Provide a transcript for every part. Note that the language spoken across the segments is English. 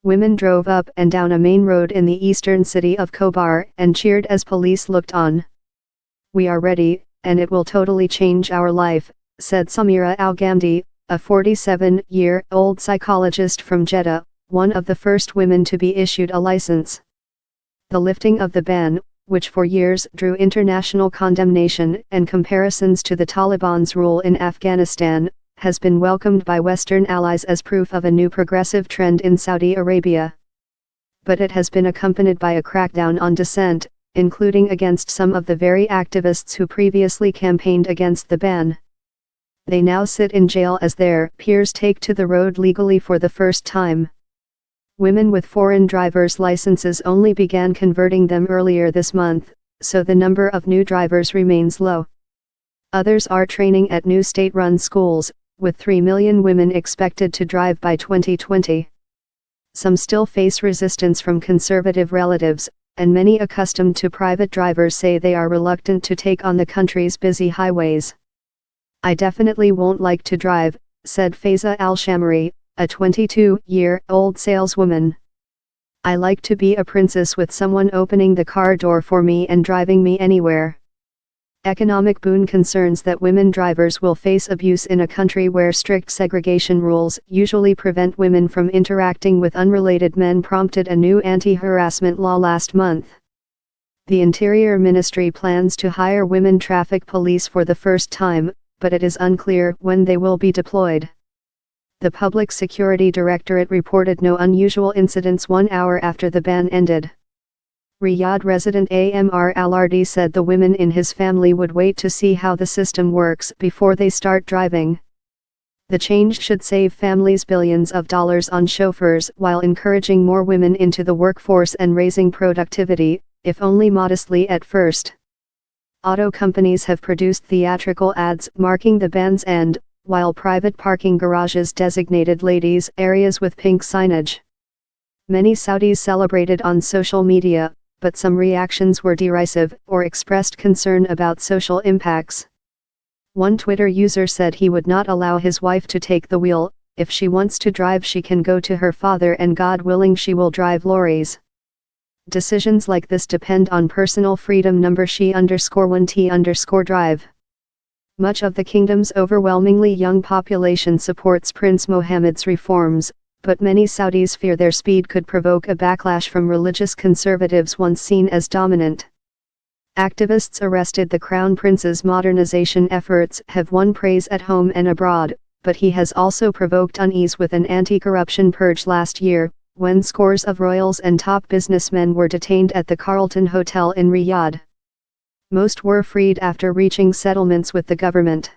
Women drove up and down a main road in the eastern city of Khobar and cheered as police looked on. "We are ready, and it will totally change our life," said Samira Al-Ghamdi, a 47-year-old psychologist from Jeddah, one of the first women to be issued a license. The lifting of the ban, which for years drew international condemnation and comparisons to the Taliban's rule in Afghanistan, has been welcomed by Western allies as proof of a new progressive trend in Saudi Arabia. But it has been accompanied by a crackdown on dissent, including against some of the very activists who previously campaigned against the ban. They now sit in jail as their peers take to the road legally for the first time. Women with foreign driver's licenses only began converting them earlier this month, so the number of new drivers remains low. Others are training at new state-run schools, with 3 million women expected to drive by 2020. Some still face resistance from conservative relatives, and many accustomed to private drivers say they are reluctant to take on the country's busy highways. "I definitely won't like to drive," said Faiza Al-Shamari, a 22-year-old saleswoman. "I like to be a princess with someone opening the car door for me and driving me anywhere." Economic boon concerns that women drivers will face abuse in a country where strict segregation rules usually prevent women from interacting with unrelated men prompted a new anti-harassment law last month. The Interior Ministry plans to hire women traffic police for the first time, but it is unclear when they will be deployed. The Public Security Directorate reported no unusual incidents 1 hour after the ban ended. Riyadh resident Amr Al-Ardi said the women in his family would wait to see how the system works before they start driving. The change should save families billions of dollars on chauffeurs while encouraging more women into the workforce and raising productivity, if only modestly at first. Auto companies have produced theatrical ads marking the ban's end, while private parking garages designated ladies' areas with pink signage. Many Saudis celebrated on social media, but some reactions were derisive or expressed concern about social impacts. One Twitter user said he would not allow his wife to take the wheel. "If she wants to drive, she can go to her father, and God willing she will drive lorries." Decisions like this depend on personal freedom. She_1T_drive. Much of the kingdom's overwhelmingly young population supports Prince Mohammed's reforms, but many Saudis fear their speed could provoke a backlash from religious conservatives once seen as dominant. Activists arrested the Crown Prince's modernization efforts have won praise at home and abroad, but he has also provoked unease with an anti-corruption purge last year, when scores of royals and top businessmen were detained at the Carlton Hotel in Riyadh. Most were freed after reaching settlements with the government.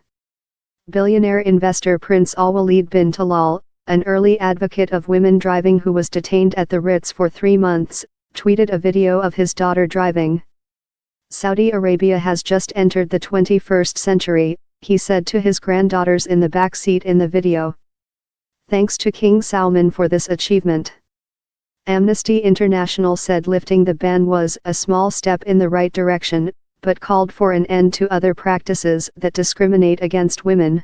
Billionaire investor Prince Al-Walid bin Talal, an early advocate of women driving who was detained at the Ritz for 3 months, tweeted a video of his daughter driving. "Saudi Arabia has just entered the 21st century, he said to his granddaughters in the back seat in the video. "Thanks to King Salman for this achievement." Amnesty International said lifting the ban was a small step in the right direction, but called for an end to other practices that discriminate against women.